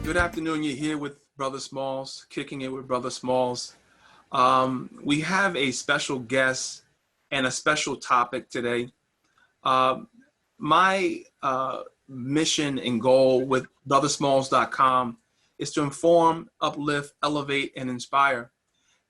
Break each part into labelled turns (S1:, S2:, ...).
S1: Good afternoon. You're here with Brother Smalls, kicking it with Brother Smalls. We have a special guest and a special topic today. My mission and goal with brothersmalls.com is to inform, uplift, elevate, and inspire.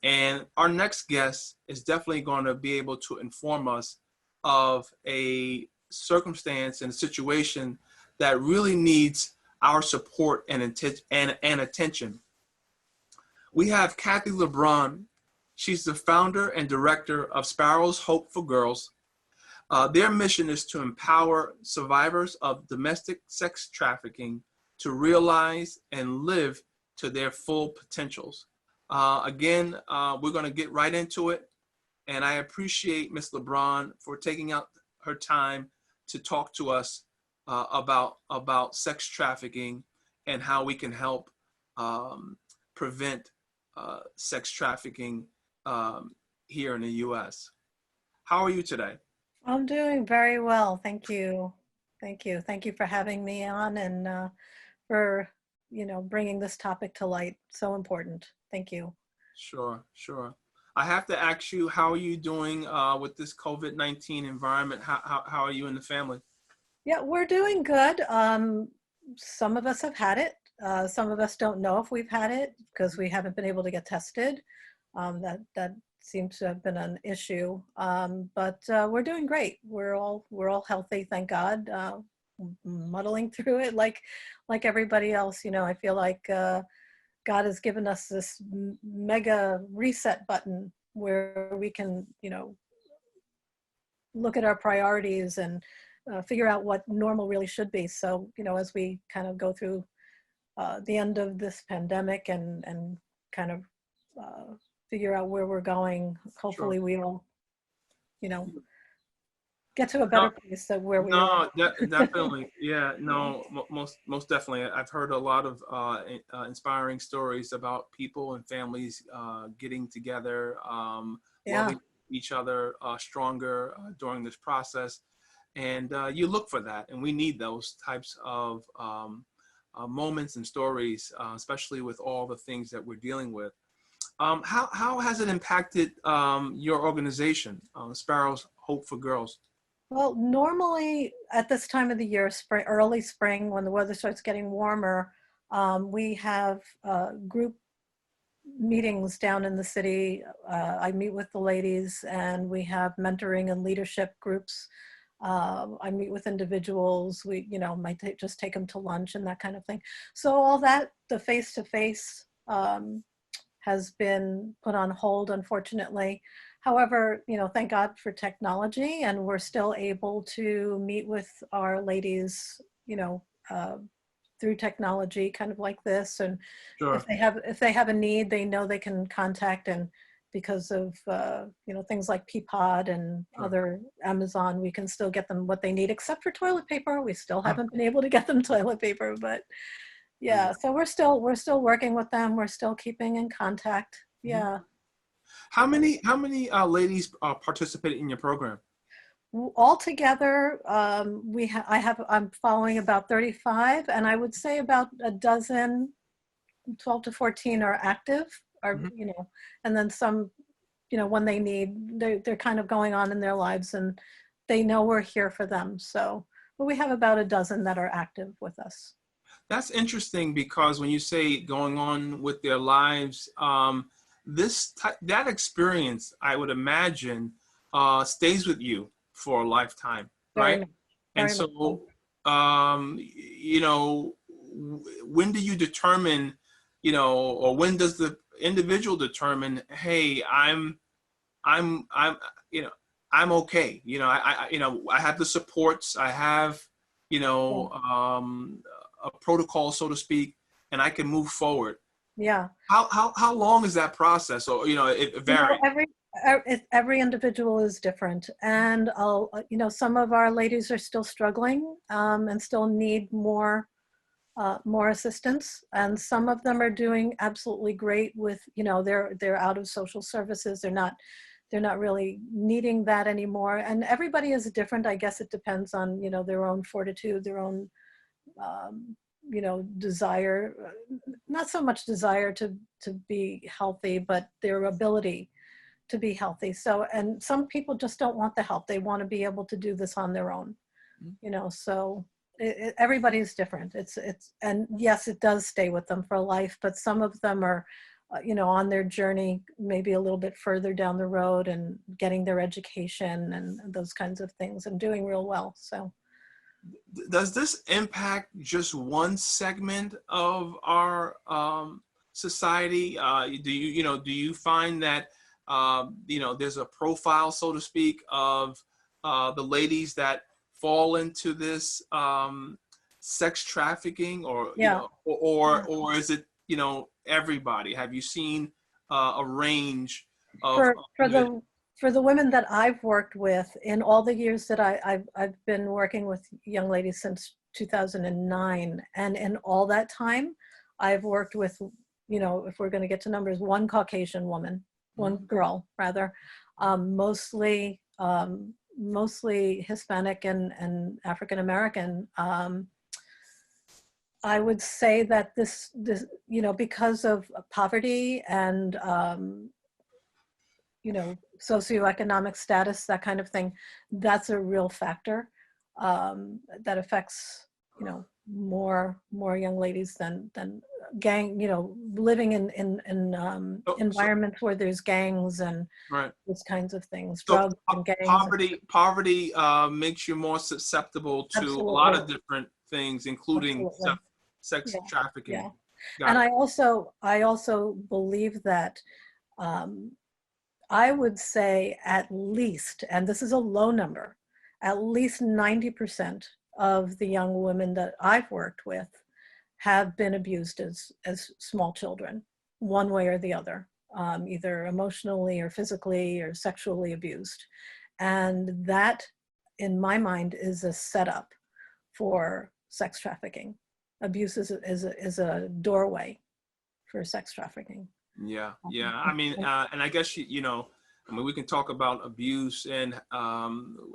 S1: And our next guest is definitely going to be able to inform us of a circumstance and a situation that really needs our support and attention. We have Kathy Lebron. She's the founder and director of Sparrows Hope for Girls. Their mission is to empower survivors of domestic sex trafficking to realize and live to their full potentials. Again, we're going to get right into it. And I appreciate Ms. Lebron for taking out her time to talk to us about sex trafficking and how we can help prevent sex trafficking here in the U.S. How are you today?
S2: I'm doing very well. Thank you. Thank you. Thank you for having me on and for, bringing this topic to light. So important. Thank you.
S1: Sure. I have to ask you, how are you doing with this COVID-19 environment? How are you and the family?
S2: Yeah, we're doing good. Some of us have had it. Some of us don't know if we've had it because we haven't been able to get tested. That seems to have been an issue. But we're doing great. We're all healthy, thank God. Muddling through it like everybody else. I feel like God has given us this mega reset button where we can, look at our priorities and figure out what normal really should be. So, as we kind of go through the end of this pandemic and kind of figure out where we're going, hopefully we'll, get to a better place than where we are.
S1: Definitely. Yeah, no, most definitely. I've heard a lot of inspiring stories about people and families getting together, loving each other stronger during this process. And you look for that, and we need those types of moments and stories, especially with all the things that we're dealing with. How has it impacted your organization, Sparrows Hope for Girls?
S2: Well, normally at this time of the year, early spring, when the weather starts getting warmer, we have group meetings down in the city. I meet with the ladies, and we have mentoring and leadership groups. I meet with individuals. We, might just take them to lunch and that kind of thing. So all that, the face-to-face has been put on hold, unfortunately. However, thank God for technology, and we're still able to meet with our ladies, through technology, kind of like this. And
S1: Sure.
S2: if they have a need, they know they can contact, and because of things like Peapod and other Amazon, we can still get them what they need, except for toilet paper. We still haven't been able to get them toilet paper, but yeah. So we're still working with them. We're still keeping in contact. Yeah.
S1: How many ladies participated in your program?
S2: Altogether, I'm following about 35, and I would say about a dozen, 12 to 14 are active, and then some, when they need, they're kind of going on in their lives, and they know we're here for them. So, but we have about a dozen that are active with us.
S1: That's interesting, because when you say going on with their lives, that experience, I would imagine, stays with you for a lifetime, right? And so, when do you determine, or when does the individual determine, hey, I'm okay. I have the supports, I have, a protocol, so to speak, and I can move forward.
S2: Yeah.
S1: How long is that process? Or, it varies.
S2: Every individual is different, and some of our ladies are still struggling and still need more assistance, and some of them are doing absolutely great with, they're out of social services. They're not really needing that anymore, and everybody is different. I guess it depends on their own fortitude, their own desire, not so much desire to be healthy, but their ability to be healthy. So, and some people just don't want the help. They want to be able to do this on their own, so everybody's different. And yes, it does stay with them for life, but some of them are, on their journey, maybe a little bit further down the road and getting their education and those kinds of things and doing real well. So.
S1: Does this impact just one segment of our society? Do you find that there's a profile, so to speak, of the ladies that fall into this sex trafficking, or
S2: Yeah.
S1: or is it everybody? Have you seen a range of
S2: For the women that I've worked with in all the years that I've been working with young ladies since 2009, and in all that time, I've worked with, if we're going to get to numbers, one Caucasian woman, one girl rather, mostly Hispanic and African American. I would say that this because of poverty and socioeconomic status, that kind of thing, that's a real factor that affects, more young ladies than gang, living in environments where there's gangs and
S1: right.
S2: those kinds of things,
S1: So
S2: drugs and gangs.
S1: poverty makes you more susceptible to
S2: Absolutely.
S1: a lot of different things, including
S2: Absolutely.
S1: sex trafficking.
S2: Yeah.
S1: Got
S2: And
S1: it.
S2: I also believe that I would say at least, and this is a low number, at least 90% of the young women that I've worked with have been abused as small children, one way or the other, either emotionally or physically or sexually abused. And that, in my mind, is a setup for sex trafficking. Abuse is a doorway for sex trafficking.
S1: Yeah. I mean, and I guess we can talk about abuse and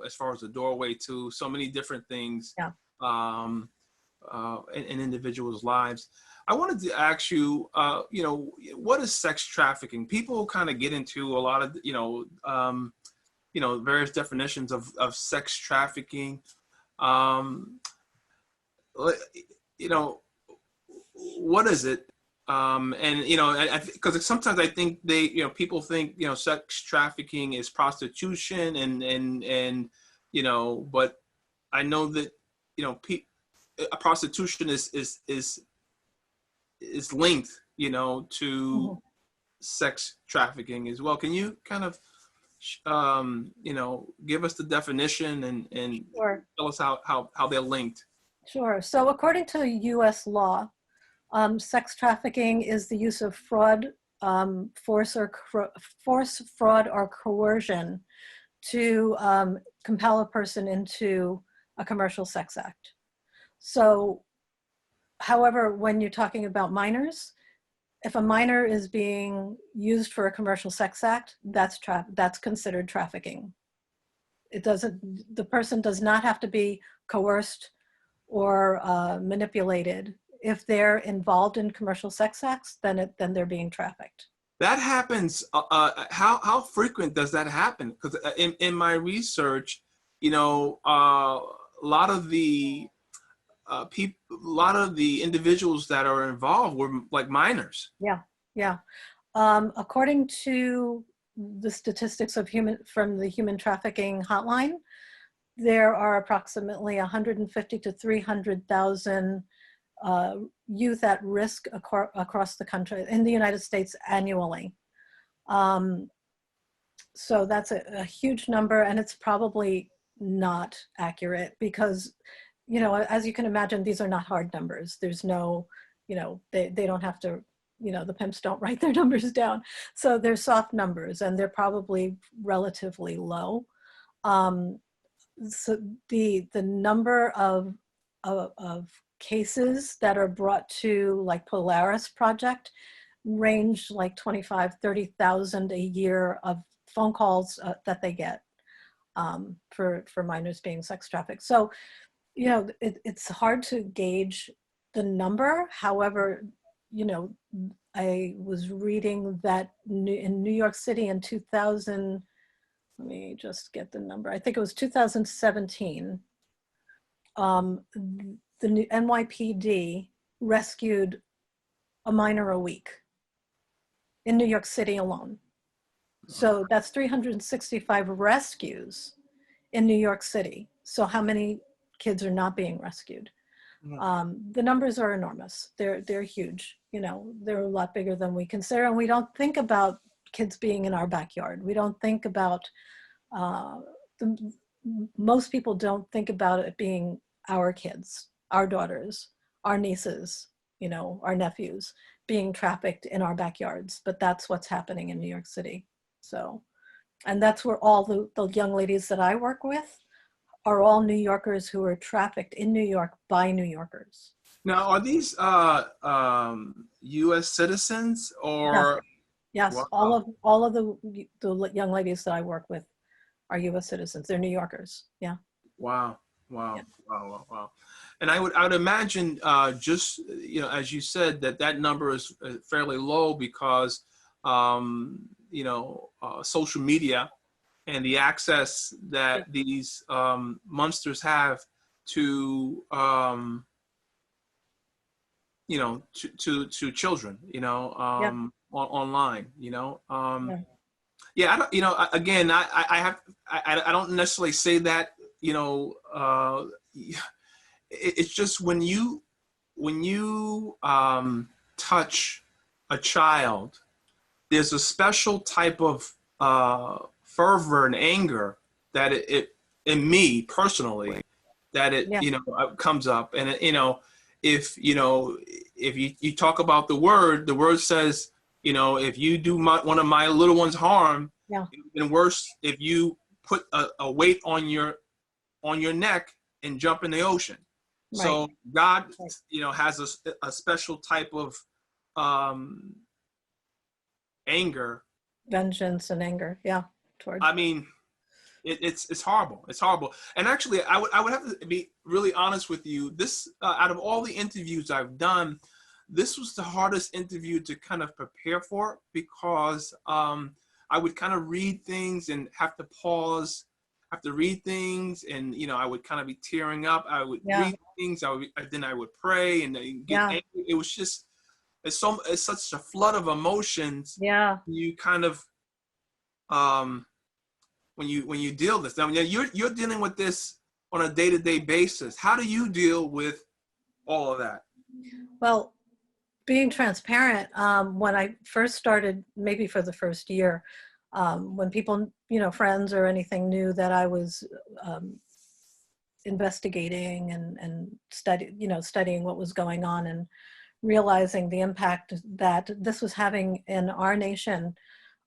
S1: as far as the doorway to so many different things.
S2: Yeah.
S1: In individuals' lives. I wanted to ask you, what is sex trafficking? People kind of get into a lot of, various definitions of sex trafficking. What is it? And because sometimes I think people think sex trafficking is prostitution and but I know that a prostitution is linked to sex trafficking as well. Can you kind of give us the definition and
S2: Sure.
S1: tell us how they're linked?
S2: Sure. So according to U.S. law, sex trafficking is the use of fraud, force, fraud, or coercion to compel a person into a commercial sex act. So, however, when you're talking about minors, if a minor is being used for a commercial sex act, that's considered trafficking. The person does not have to be coerced or manipulated. If they're involved in commercial sex acts, then they're being trafficked.
S1: That happens. How frequent does that happen? Because in my research, a lot of the individuals that are involved were like minors.
S2: Yeah. According to the statistics from the Human Trafficking Hotline, there are approximately 150 to 300,000 youth at risk across the country, in the United States, annually. So that's a huge number, and it's probably not accurate because, as you can imagine, these are not hard numbers. There's no, they don't have to, the pimps don't write their numbers down. So they're soft numbers, and they're probably relatively low. So the number of cases that are brought to like Polaris Project range like 25,000-30,000 a year of phone calls that they get for minors being sex trafficked. So, it's hard to gauge the number. However, you know, I was reading that in New York City in 2000, let me just get the number. I think it was 2017. The new NYPD rescued a minor a week in New York City alone. So that's 365 rescues in New York City. So how many kids are not being rescued? The numbers are enormous. They're huge. You know, they're a lot bigger than we consider, and we don't think about kids being in our backyard. We don't think about most people don't think about it being our kids, our daughters, our nieces, you know, our nephews being trafficked in our backyards. But that's what's happening in New York City. So, and that's where all the young ladies that I work with are all New Yorkers who are trafficked in New York by New Yorkers.
S1: Now, are these U.S. citizens
S2: Yes,
S1: or?
S2: yes.
S1: Wow,
S2: All of the young ladies that I work with are U.S. citizens. They're New Yorkers. Yeah.
S1: wow, wow,
S2: Yeah.
S1: wow, wow, wow. And I would imagine just, you know, as you said, that number is fairly low because, you know, social media and the access
S2: Yeah.
S1: that these monsters have to, you know, to children, you know,
S2: Yeah.
S1: online, you know.
S2: Yeah.
S1: Yeah, I don't, you know, again, I have, I don't necessarily say that, you know, it's just when you touch a child, there's a special type of fervor and anger that it in me personally, that it,
S2: Yeah.
S1: you know, comes up. And it, you know, you know, if you talk about the word says, you know, if you do one of my little ones harm,
S2: Yeah.
S1: it would have been worse if you put a weight on your neck and jump in the ocean.
S2: Right.
S1: So God,
S2: Right.
S1: you know, has a special type of um, anger.
S2: Vengeance and anger. Yeah. Toward.
S1: I mean, it's horrible. It's horrible. And actually, I would have to be really honest with you. This out of all the interviews I've done, this was the hardest interview to kind of prepare for because I would kind of read things and have to pause, have to read things, and you know I would kind of be tearing up. I would
S2: Yeah.
S1: read things. Then I would pray and then get
S2: Yeah.
S1: angry. It was just it's such a flood of emotions.
S2: Yeah.
S1: You kind of um, when you deal with this. I mean, you're dealing with this on a day-to-day basis. How do you deal with all of that?
S2: Well, being transparent, when I first started, maybe for the first year, when people, you know, friends or anything knew that I was investigating and studying what was going on and realizing the impact that this was having in our nation.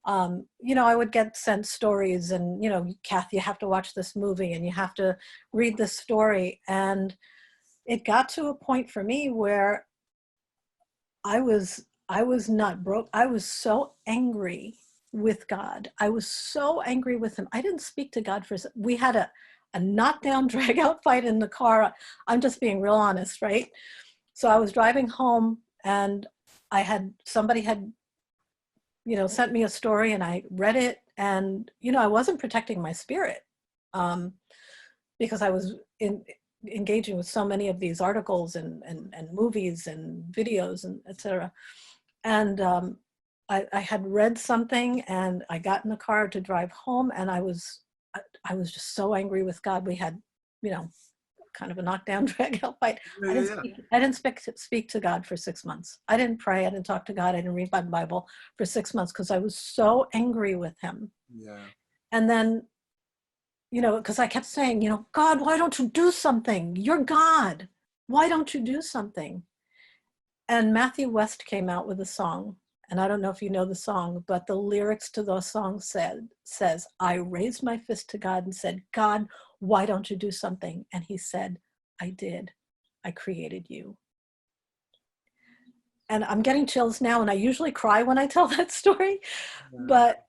S2: You know, I would get sent stories and, you know, Kathy, you have to watch this movie and you have to read this story. And it got to a point for me where I was not broke. I was so angry with God. I was so angry with him. I didn't speak to God we had a knockdown drag out fight in the car. I'm just being real honest, right? So I was driving home and somebody had, you know, sent me a story and I read it, and, you know, I wasn't protecting my spirit um, because I was engaging with so many of these articles and movies and videos and etc. And I had read something and I got in the car to drive home and I was just so angry with God. We had, you know, kind of a knockdown drag out fight.
S1: Yeah, yeah, yeah.
S2: I didn't speak to God for 6 months. I didn't pray. I didn't talk to God. I didn't read my Bible for 6 months because I was so angry with him.
S1: Yeah.
S2: And then, you know, because I kept saying, you know, God, why don't you do something? You're God. Why don't you do something? And Matthew West came out with a song. And I don't know if you know the song, but the lyrics to those songs says, I raised my fist to God and said, God, why don't you do something? And he said, I did. I created you. And I'm getting chills now, and I usually cry when I tell that story,
S1: Yeah.
S2: but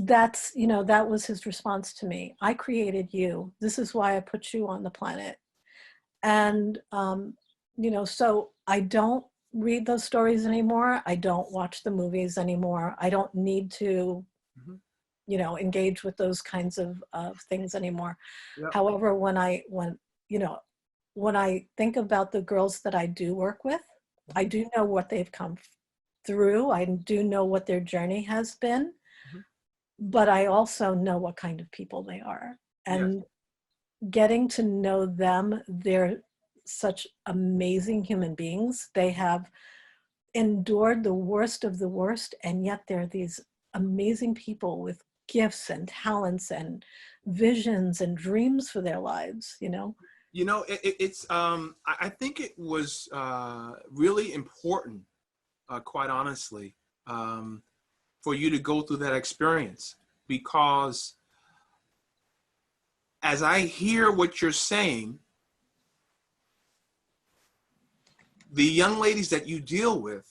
S2: that's, you know, that was his response to me. I created you. This is why I put you on the planet. And So I don't read those stories anymore. I don't watch the movies anymore. I don't need to,
S1: Mhm.
S2: engage with those kinds of things anymore.
S1: Yep.
S2: However, when I think about the girls that I do work with, I
S1: Mhm.
S2: do know what they've come through. I do know what their journey has been,
S1: Mhm.
S2: but I also know what kind of people they are.
S1: Yes.
S2: And getting to know them, they're such amazing human beings. They have endured the worst of the worst, and yet they're these amazing people with gifts and talents and visions and dreams for their lives.
S1: It's I think it was really important, quite honestly, um, for you to go through that experience, because as I hear what you're saying, the young ladies that you deal with,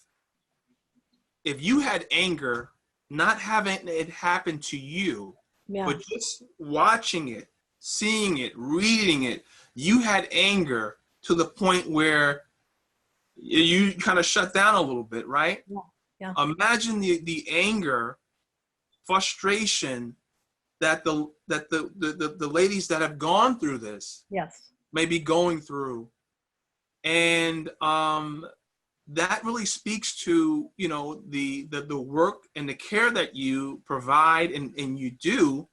S1: if you had anger, not having it happen to you,
S2: Yeah,
S1: but just watching it, seeing it, reading it, you had anger to the point where you kind of shut down a little bit, right?
S2: yeah, yeah,
S1: Imagine the anger, frustration that the ladies that have gone through this
S2: yes,
S1: may be going through, and that really speaks to the work and the care that you provide and you do,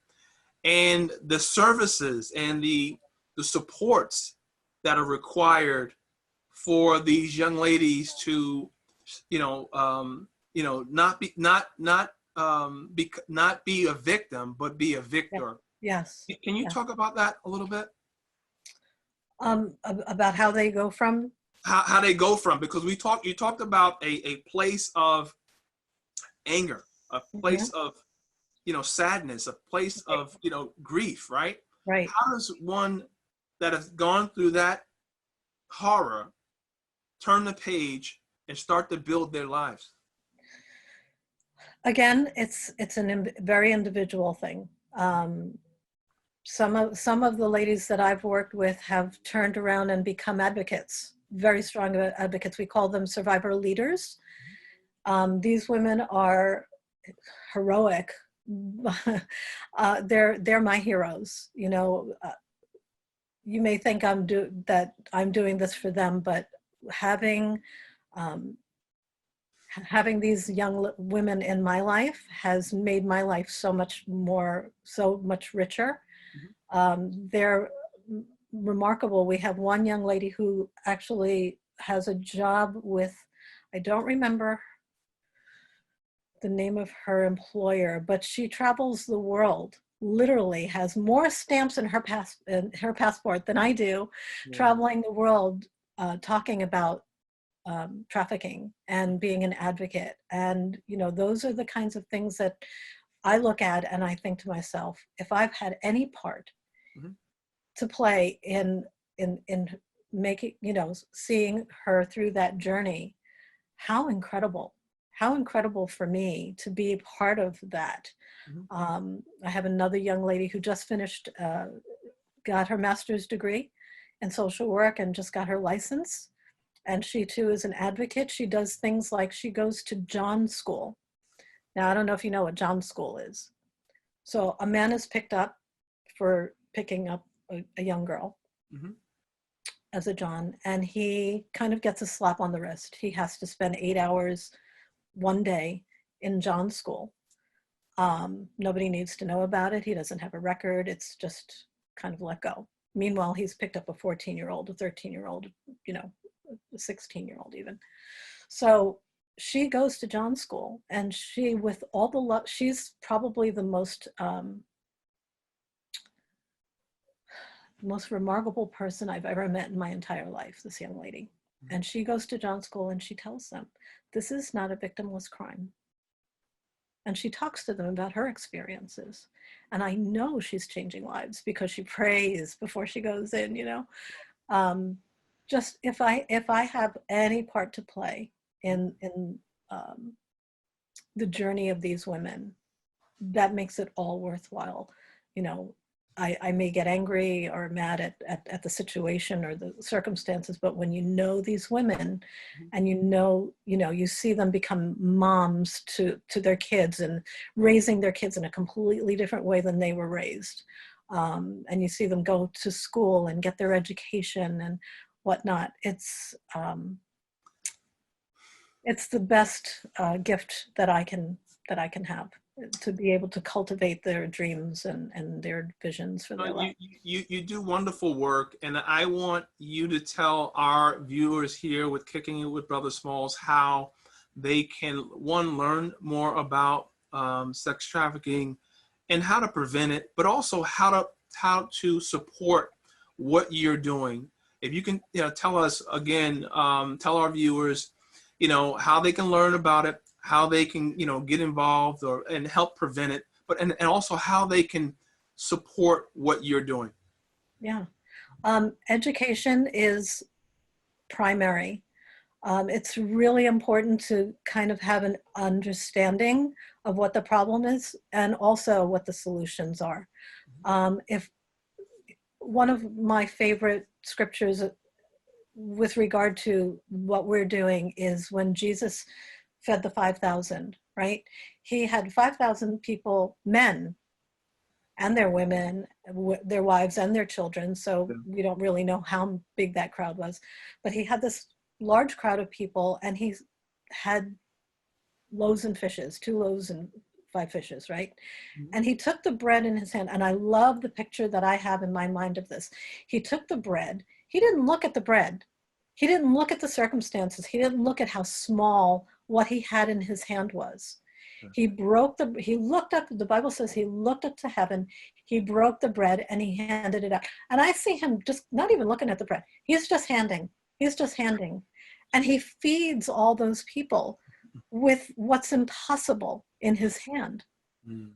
S1: and the services and the supports that are required for these young ladies to not be a victim but be a
S2: yeah,
S1: victor.
S2: yes,
S1: Can you
S2: yeah.
S1: talk about that a little bit?
S2: About how they go from,
S1: How they go from, because you talked about a place of anger, a place
S2: Mhm.
S1: of sadness, a place
S2: Right,
S1: of grief, right?
S2: right.
S1: How does one that has gone through that horror turn the page and start to build their lives?
S2: Again, it's very individual thing. Some of the ladies that I've worked with have turned around and become advocates, very strong advocates. We call them survivor leaders. These women are heroic. They're my heroes. You may think that I'm doing this for them, but having um, having these young women in my life has made my life so much richer.
S1: Mhm.
S2: They're remarkable. We have one young lady who actually has a job with, I don't remember the name of her employer, but she travels the world, literally has more stamps in her passport than I do,
S1: Yeah.
S2: traveling the world, talking about trafficking and being an advocate. And, those are the kinds of things that I look at and I think to myself, if I've had any part
S1: Mhm.
S2: to play in making, seeing her through that journey, how incredible. How incredible for me to be a part of that.
S1: Mhm.
S2: I have another young lady who just finished, got her master's degree in social work and just got her license. And she too is an advocate. She does things like she goes to John School. Now, I don't know if you know what John School is. So a man is picked up for picking up a young girl
S1: Mhm.
S2: as a John, and he kind of gets a slap on the wrist. He has to spend 8 hours one day in John School. Nobody needs to know about it. He doesn't have a record. It's just kind of let go. Meanwhile, he's picked up a 14-year-old, a 13-year-old, a 16-year-old even. So she goes to John School, and she, with all the love, she's probably the most remarkable person I've ever met in my entire life, this young lady.
S1: Mhm.
S2: And she goes to John School and she tells them, this is not a victimless crime. And she talks to them about her experiences. And I know she's changing lives because she prays before she goes in. Um, just if I have any part to play in um, the journey of these women, that makes it all worthwhile. You know, I may get angry or mad at the situation or the circumstances, but when you know these women and you see them become moms to their kids and raising their kids in a completely different way than they were raised. And you see them go to school and get their education and whatnot. It's the best gift that I can have, to be able to cultivate their dreams and their visions for their life.
S1: You do wonderful work, and I want you to tell our viewers here with Kicking It with Brother Smalls how they can, one, learn more about sex trafficking and how to prevent it, but also how to support what you're doing. If you can, tell us again, tell our viewers, how they can learn about it, how they can, get involved and help prevent it, but and also how they can support what you're doing.
S2: Yeah. Education is primary. It's really important to kind of have an understanding of what the problem is and also what the solutions are. If one of my favorite scriptures with regard to what we're doing is when Jesus fed the 5,000, right? He had 5,000 people, men and their women, their wives and their children. So we don't really know how big that crowd was, but he had this large crowd of people, and he had loaves and fishes, 2 loaves and 5 fishes, right? And he took the bread in his hand, and I love the picture that I have in my mind of this. He took the bread. He didn't look at the bread. He didn't look at the circumstances. He didn't look at how small what he had in his hand was. He looked up, the Bible says he looked up to heaven, he broke the bread, and he handed it out. And I see him just not even looking at the bread. He's just handing. And he feeds all those people with what's impossible in his hand.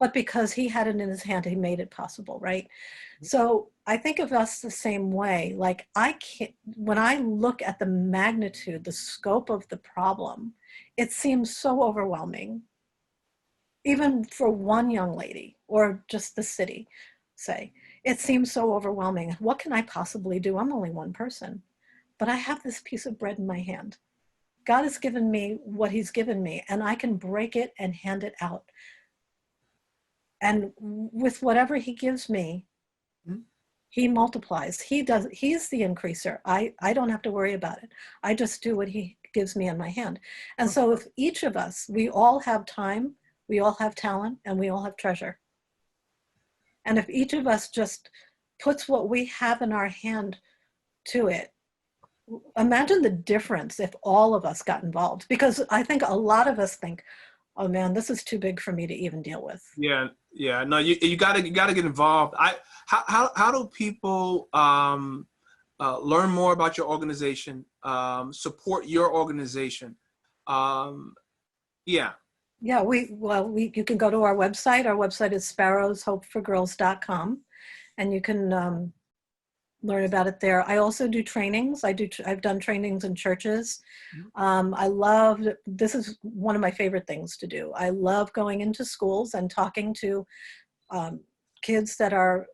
S2: But because he had it in his hand, he made it possible, right? So I think of us the same way. Like, when I look at the magnitude, the scope of the problem, it seems so overwhelming. Even for one young lady or just the city, say, it seems so overwhelming. What can I possibly do? I'm only one person, but I have this piece of bread in my hand. God has given me what he's given me, and I can break it and hand it out. And with whatever he gives me, he multiplies. He's the increaser. I don't have to worry about it. I just do what he gives me in my hand. And so if each of us, we all have time, we all have talent, and we all have treasure. And if each of us just puts what we have in our hand to it, imagine the difference if all of us got involved. Because I think a lot of us think, oh man, this is too big for me to even deal with.
S1: Yeah. No, you gotta get involved. How do people learn more about your organization, support your organization? Yeah.
S2: Yeah, you can go to our website. Our website is sparrowshopeforgirls.com, and you can learn about it there. I also do trainings. I've done trainings in churches. This is one of my favorite things to do. I love going into schools and talking to kids that are,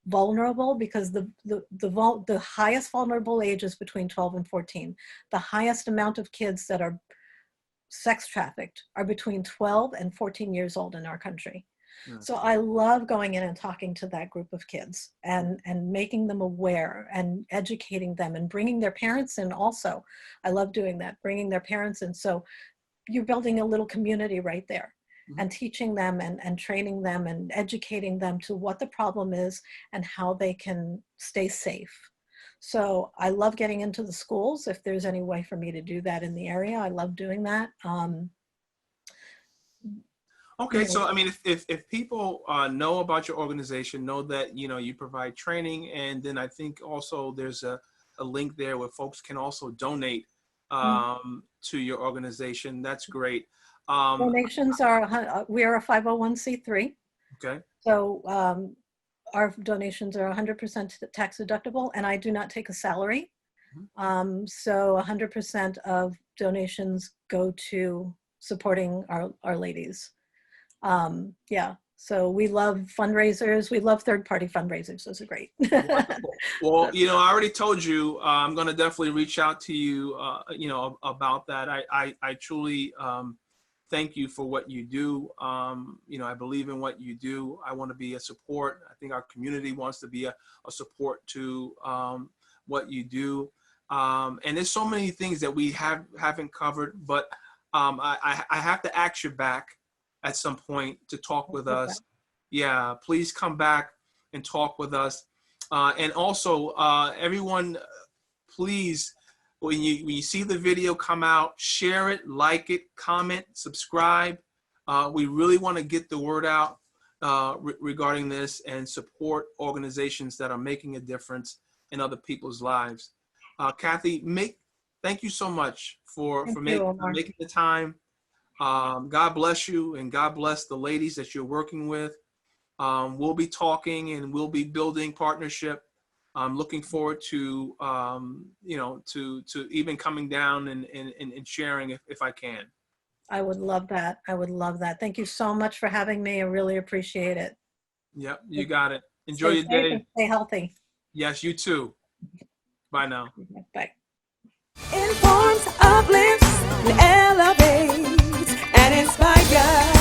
S2: vulnerable, because the highest vulnerable age is between 12 and 14. The highest amount of kids that are sex trafficked are between 12 and 14 years old in our country. So I love going in and talking to that group of kids and making them aware and educating them and bringing their parents in also. I love doing that, bringing their parents in. So you're building a little community right there, and teaching them and training them and educating them to what the problem is and how they can stay safe. So I love getting into the schools. If there's any way for me to do that in the area, I love doing that.
S1: Okay, so I mean, if people know about your organization, know that you provide training, and then I think also there's a link there where folks can also donate to your organization. That's great.
S2: Donations we are a 501c3.
S1: Okay.
S2: So our donations are 100% tax deductible, and I do not take a salary. So 100% of donations go to supporting our ladies. Yeah, So we love fundraisers. We love third-party fundraisers. Those are great.
S1: Wonderful. Well, I already told you I'm going to definitely reach out to you, about that. I truly thank you for what you do. I believe in what you do. I want to be a support. I think our community wants to be a support to what you do. And there's so many things that we haven't covered, but I have to ask you back at some point to talk with us. Yeah, please come back and talk with us. And also, everyone, please, when you see the video come out, share it, like it, comment, subscribe. We really want to get the word out regarding this and support organizations that are making a difference in other people's lives. Kathy, thank you so much for making the time. God bless you, and God bless the ladies that you're working with. We'll be talking and we'll be building partnership. I'm looking forward to, to even coming down and sharing if I can.
S2: I would love that. I would love that. Thank you so much for having me. I really appreciate it.
S1: Yep, you got it. Enjoy your day.
S2: And stay healthy.
S1: Yes, you too. Bye now.
S2: Bye.
S3: Informs, uplifts, and elevates, and inspires.